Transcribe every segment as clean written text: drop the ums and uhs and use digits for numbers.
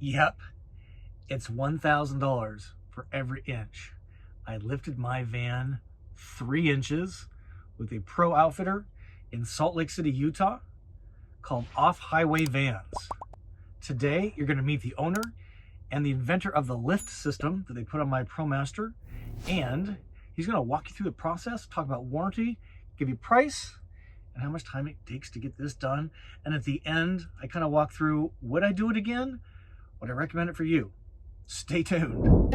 Yep, it's $1,000 for every inch. I lifted my van 3 inches with a pro outfitter in Salt Lake City, Utah, called Off-Highway Vans. Today, you're going to meet the owner and the inventor of the lift system that they put on my ProMaster, and he's going to walk you through the process, talk about warranty, give you price, and how much time it takes to get this done. And at the end, I kind of walk through, would I do it again? Would I recommend it for you? Stay tuned.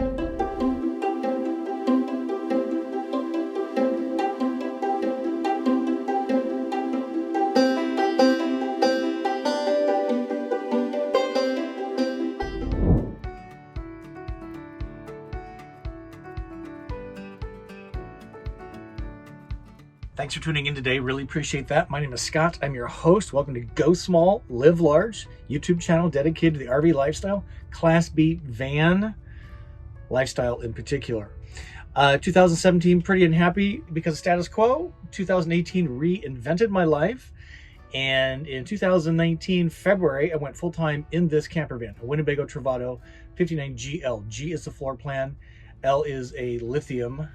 Thanks for tuning in today. Really appreciate that. My name is Scott. I'm your host. Welcome to Go Small, Live Large, YouTube channel dedicated to the RV lifestyle, Class B van lifestyle in particular. 2017, pretty unhappy because of status quo. 2018, reinvented my life. And in 2019, February, I went full-time in this camper van, a Winnebago Travato 59 GL. G is the floor plan. L is a lithium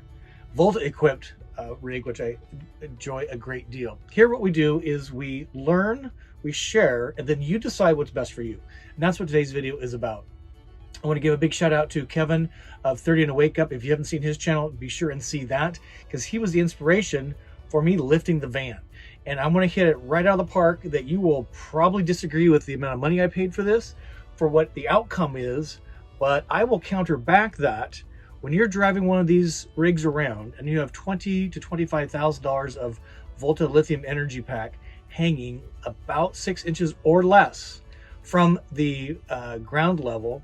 Volta-equipped rig, which I enjoy a great deal. Here what we do is we learn, we share, and then you decide what's best for you. And that's what today's video is about. I want to give a big shout out to Kevin of 30 and a Wake Up. If you haven't seen his channel, be sure and see that, because he was the inspiration for me lifting the van. And I'm going to hit it right out of the park that you will probably disagree with the amount of money I paid for this, for what the outcome is, but I will counter back that when you're driving one of these rigs around and you have $20,000 to $25,000 of Volta lithium energy pack hanging about 6 inches or less from the ground level,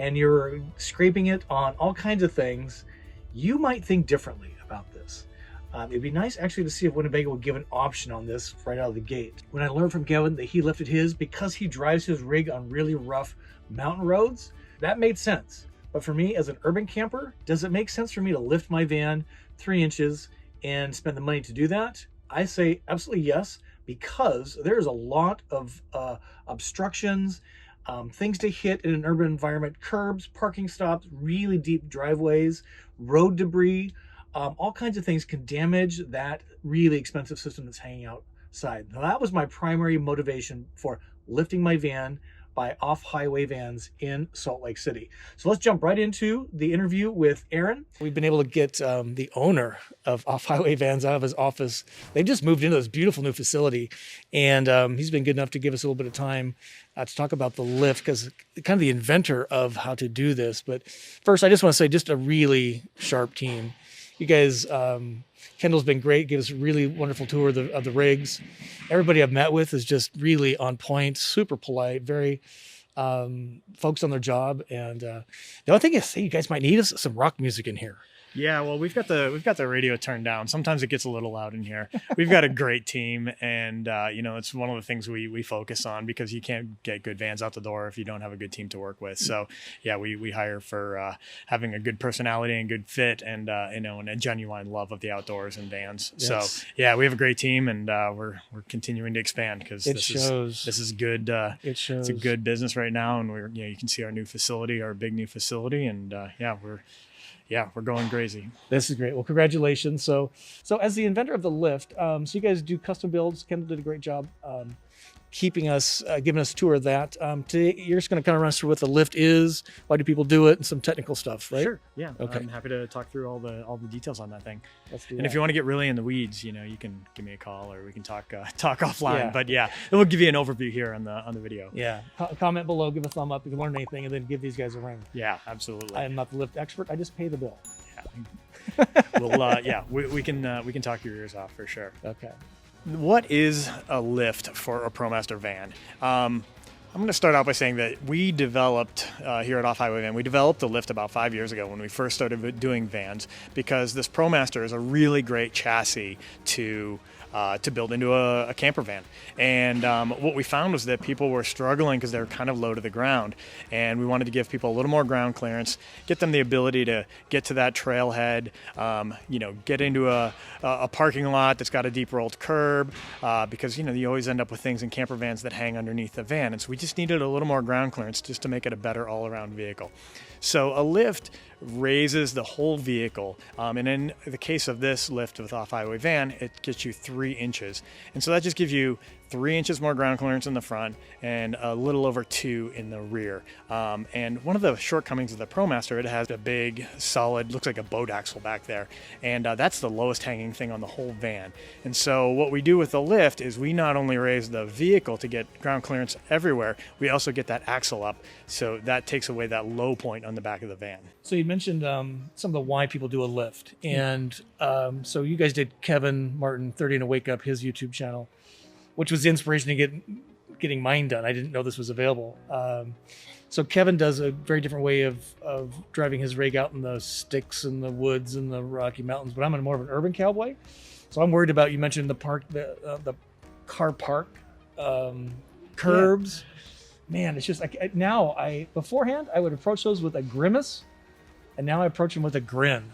and you're scraping it on all kinds of things, you might think differently about this. It'd be nice actually to see if Winnebago would give an option on this right out of the gate. When I learned from Kevin that he lifted his because he drives his rig on really rough mountain roads, that made sense. But for me as an urban camper, does it make sense for me to lift my van 3 inches and spend the money to do that? I say absolutely yes, because there's a lot of obstructions, things to hit in an urban environment, curbs, parking stops, really deep driveways, road debris, all kinds of things can damage that really expensive system that's hanging outside. Now, that was my primary motivation for lifting my van by Off-Highway Vans in Salt Lake City. So let's jump right into the interview with Aaron. We've been able to get the owner of Off-Highway Vans out of his office. They just moved into this beautiful new facility, and he's been good enough to give us a little bit of time to talk about the lift, because kind of the inventor of how to do this. But first, I just want to say, just a really sharp team. You guys, Kendall's been great, gave us a really wonderful tour of the rigs. Everybody I've met with is just really on point, super polite, very focused on their job. And the only thing is, you guys might need is some rock music in here. Yeah, well, we've got the radio turned down. Sometimes it gets a little loud in here. We've got a great team, and you know, it's one of the things we focus on, because you can't get good vans out the door if you don't have a good team to work with. So yeah, we hire for having a good personality and good fit, and you know, and a genuine love of the outdoors and vans. Yes. So yeah, we have a great team, and we're continuing to expand, because this is good. It shows. It's a good business right now, and you can see our new facility, our big new facility, and yeah, we're going crazy. This is great. Well, congratulations. So as the inventor of the lift, so you guys do custom builds. Kendall did a great job giving us a tour of that. Today, you're just going to kind of run us through what the lift is, why do people do it, and some technical stuff, right? Sure. Yeah. Okay. I'm happy to talk through all the details on that thing. Let's do and that. If you want to get really in the weeds, you know, you can give me a call, or we can talk offline. Yeah. But yeah, we'll give you an overview here on the video. Yeah. Comment below, give a thumb up if you learned anything, and then give these guys a ring. Yeah, absolutely. I am not the lift expert. I just pay the bill. Yeah. Well, yeah, we can talk your ears off for sure. Okay. What is a lift for a ProMaster van? I'm going to start out by saying that we developed here at Off-Highway Van, we developed the lift about 5 years ago when we first started doing vans, because this ProMaster is a really great chassis to to build into a camper van. And what we found was that people were struggling because they were kind of low to the ground. And we wanted to give people a little more ground clearance, get them the ability to get to that trailhead, get into a parking lot that's got a deep rolled curb, because, you always end up with things in camper vans that hang underneath the van. And so we just needed a little more ground clearance just to make it a better all-around vehicle. So a lift raises the whole vehicle. And in the case of this lift with off-highway van, it gets you 3 inches. And so that just gives you 3 inches more ground clearance in the front and a little over 2 in the rear. And one of the shortcomings of the ProMaster, it has a big, solid, looks like a boat axle back there. And that's the lowest hanging thing on the whole van. And so what we do with the lift is we not only raise the vehicle to get ground clearance everywhere, we also get that axle up. So that takes away that low point on the back of the van. So you mentioned some of the why people do a lift. And so you guys did Kevin Martin, 30 and a Wake Up, his YouTube channel, which was the inspiration to getting mine done. I didn't know this was available. So Kevin does a very different way of driving his rig out in the sticks and the woods and the Rocky Mountains, but I'm more of an urban cowboy. So I'm worried about, you mentioned the car park curbs. Yeah. Man, it's just like beforehand I would approach those with a grimace, and now I approach them with a grin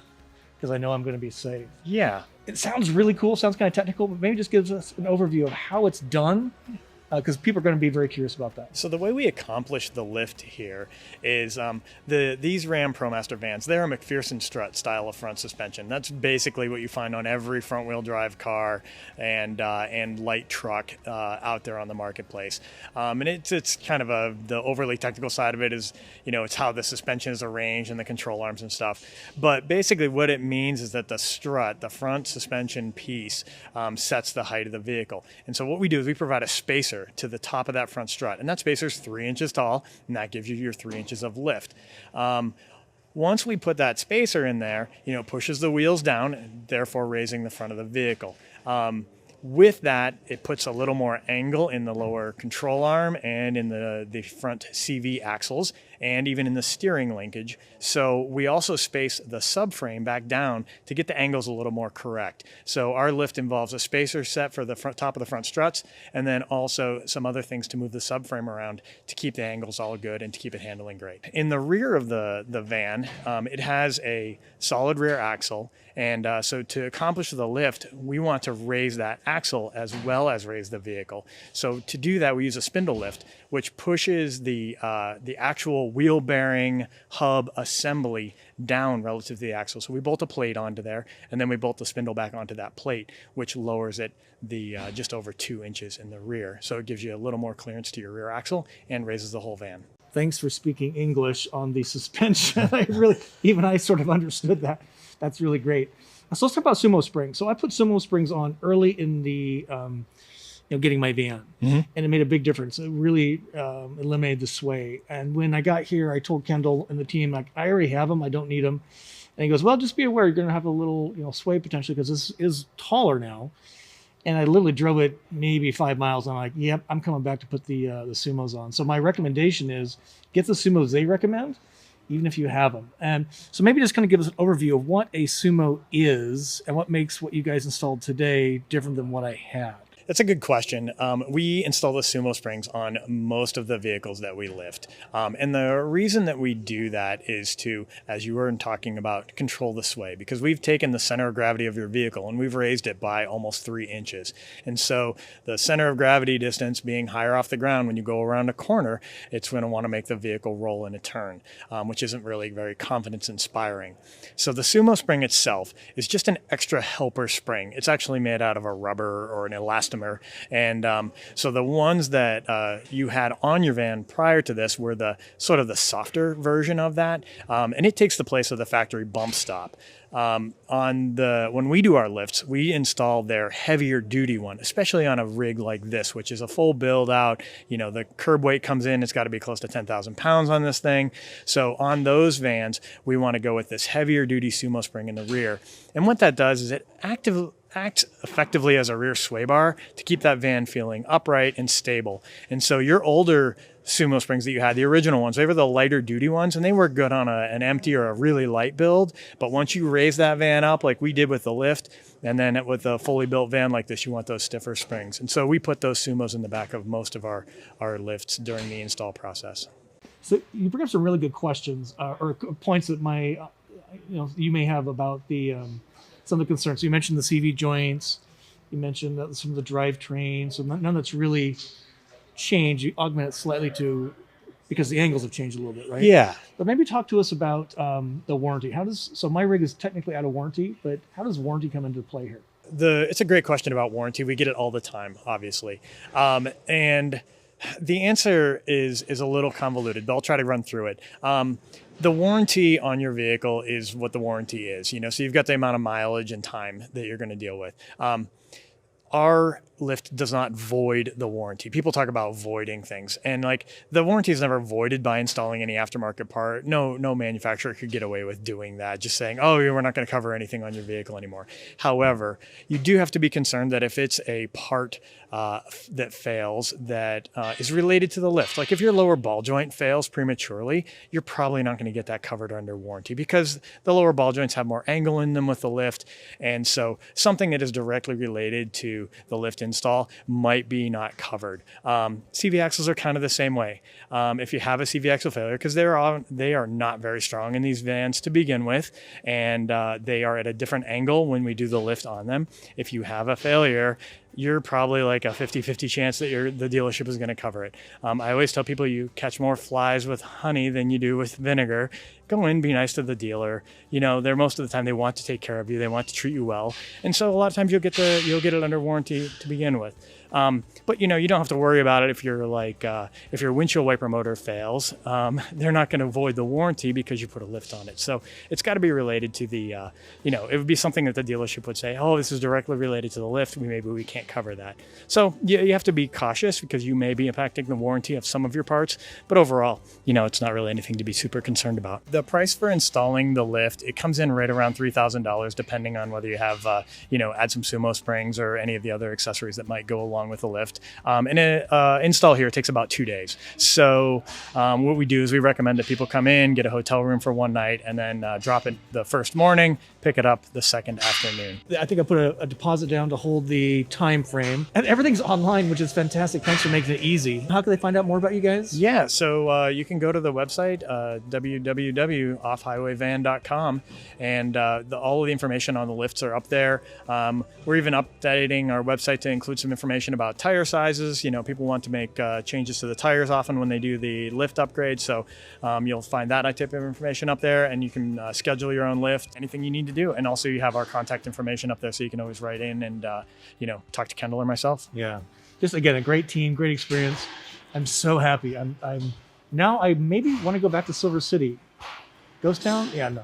because I know I'm going to be safe. Yeah. It sounds really cool, sounds kind of technical, but maybe just gives us an overview of how it's done, because people are going to be very curious about that. So the way we accomplish the lift here is these Ram ProMaster vans, they're a McPherson strut style of front suspension. That's basically what you find on every front-wheel drive car and light truck out there on the marketplace. And it's kind of the overly technical side of it is, it's how the suspension is arranged and the control arms and stuff. But basically what it means is that the strut, the front suspension piece, sets the height of the vehicle. And so what we do is we provide a spacer to the top of that front strut, and that spacer is 3 inches tall, and that gives you your 3 inches of lift. Once we put that spacer in there, it pushes the wheels down, therefore raising the front of the vehicle. With that, it puts a little more angle in the lower control arm and in the front CV axles and even in the steering linkage. So we also space the subframe back down to get the angles a little more correct. So our lift involves a spacer set for the top of the front struts, and then also some other things to move the subframe around to keep the angles all good and to keep it handling great. In the rear of the van, it has a solid rear axle. And so to accomplish the lift, we want to raise that axle as well as raise the vehicle. So to do that, we use a spindle lift, which pushes the actual wheel bearing hub assembly down relative to the axle. So we bolt a plate onto there, and then we bolt the spindle back onto that plate, which lowers it just over 2 inches in the rear. So it gives you a little more clearance to your rear axle and raises the whole van. Thanks for speaking English on the suspension. Even I sort of understood that. That's really great. So let's talk about Sumo springs. So I put Sumo springs on early in the, getting my van, and it made a big difference. It really eliminated the sway. And when I got here, I told Kendall and the team, like, I already have them. I don't need them. And he goes, well, just be aware you're going to have a little, sway potentially because this is taller now. And I literally drove it maybe 5 miles. And I'm like, yep, I'm coming back to put the Sumos on. So my recommendation is get the Sumos they recommend, even if you have them. And so maybe just kind of give us an overview of what a Sumo is and what makes what you guys installed today different than what I had. That's a good question. We install the Sumo springs on most of the vehicles that we lift. And the reason that we do that is to, as you were talking about, control the sway, because we've taken the center of gravity of your vehicle and we've raised it by almost 3 inches. And so the center of gravity distance being higher off the ground, when you go around a corner, it's going to want to make the vehicle roll in a turn, which isn't really very confidence inspiring. So the Sumo spring itself is just an extra helper spring. It's actually made out of a rubber or an elastomer. And so the ones that you had on your van prior to this were the sort of the softer version of that. And it takes the place of the factory bump stop. When we do our lifts, we install their heavier duty one, especially on a rig like this, which is a full build out. The curb weight comes in, it's got to be close to 10,000 pounds on this thing. So on those vans, we want to go with this heavier duty Sumo spring in the rear. And what that does is it act effectively as a rear sway bar to keep that van feeling upright and stable. And so your older Sumo springs that you had, the original ones, they were the lighter duty ones, and they work good on an empty or a really light build. But once you raise that van up like we did with the lift, and then with a fully built van like this, you want those stiffer springs. And so we put those Sumos in the back of most of our lifts during the install process. So you bring up some really good questions or points that you may have about the some of the concerns. So you mentioned the CV joints, you mentioned some of the drivetrain, so none that's really changed. You augment it slightly because the angles have changed a little bit, right? Yeah. But maybe talk to us about the warranty. So my rig is technically out of warranty, but how does warranty come into play here? It's a great question about warranty. We get it all the time, obviously. And the answer is a little convoluted, but I'll try to run through it. The warranty on your vehicle is what the warranty is, so you've got the amount of mileage and time that you're going to deal with. Our lift does not void the warranty. People talk about voiding things, and like the warranty is never voided by installing any aftermarket part. No manufacturer could get away with doing that, just saying, oh, we're not going to cover anything on your vehicle anymore. However, you do have to be concerned that if it's a part that fails that is related to the lift, like if your lower ball joint fails prematurely, you're probably not going to get that covered under warranty because the lower ball joints have more angle in them with the lift. And so something that is directly related to the lift install might be not covered. CV axles are kind of the same way. If you have a CV axle failure, because they are not very strong in these vans to begin with, and they are at a different angle when we do the lift on them. If you have a failure, you're probably like a 50-50 chance that the dealership is going to cover it. I always tell people you catch more flies with honey than you do with vinegar. Go in, be nice to the dealer. They're most of the time they want to take care of you. They want to treat you well. And so a lot of times you'll get it under warranty to begin with. But you don't have to worry about it if if your windshield wiper motor fails. They're not going to void the warranty because you put a lift on it. So it's got to be related to the, it would be something that the dealership would say, oh, this is directly related to the lift. Maybe we can't cover that. So you have to be cautious because you may be impacting the warranty of some of your parts. But overall, it's not really anything to be super concerned about. The price for installing the lift, it comes in right around $3,000, depending on whether you have, add some Sumo springs or any of the other accessories that might go along with the lift. And install here takes about 2 days. So what we do is we recommend that people come in, get a hotel room for one night, and then drop it the first morning, pick it up the second afternoon. I think I put a deposit down to hold the time frame. And everything's online, which is fantastic. Thanks for making it easy. How can they find out more about you guys? Yeah, so you can go to the website, www.offhighwayvan.com, and all of the information on the lifts are up there. We're even updating our website to include some information about tire sizes. People want to make changes to the tires often when they do the lift upgrade. So you'll find that type of information up there, and you can schedule your own lift, anything you need to do. And also you have our contact information up there, so you can always write in and, talk to Kendall or myself. Yeah. Just again, a great team, great experience. I'm so happy. Now I maybe want to go back to Silver City. Ghost Town? Yeah, no.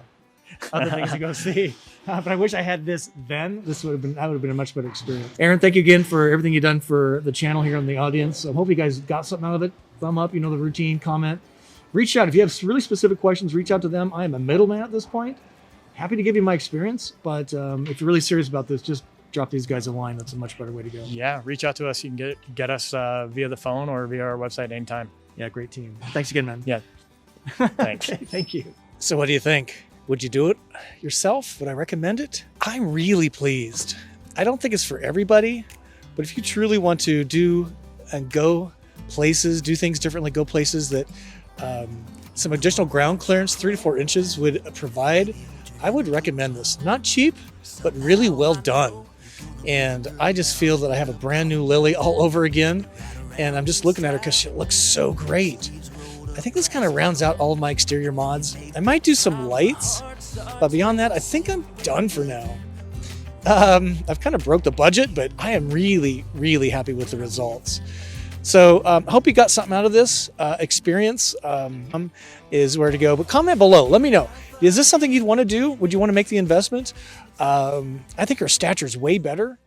Other things to go see. But I wish I had this then. That would have been a much better experience. Aaron, thank you again for everything you've done for the channel here in the audience. I hope you guys got something out of it. Thumb up, the routine, comment. Reach out. If you have really specific questions, reach out to them. I am a middleman at this point. Happy to give you my experience, but if you're really serious about this, just drop these guys a line. That's a much better way to go. Yeah, reach out to us. You can get us via the phone or via our website anytime. Yeah, great team. Thanks again, man. Yeah, thanks. Okay, thank you. So what do you think? Would you do it yourself? Would I recommend it? I'm really pleased. I don't think it's for everybody, but if you truly want to do and go places, do things differently, go places that some additional ground clearance, 3 to 4 inches would provide, I would recommend this. Not cheap, but really well done. And I just feel that I have a brand new Lily all over again. And I'm just looking at her because she looks so great. I think this kind of rounds out all of my exterior mods. I might do some lights, but beyond that, I think I'm done for now. I've kind of broke the budget, but I am really, really happy with the results. So I hope you got something out of this experience is where to go. But comment below. Let me know. Is this something you'd want to do? Would you want to make the investment? I think her stature is way better.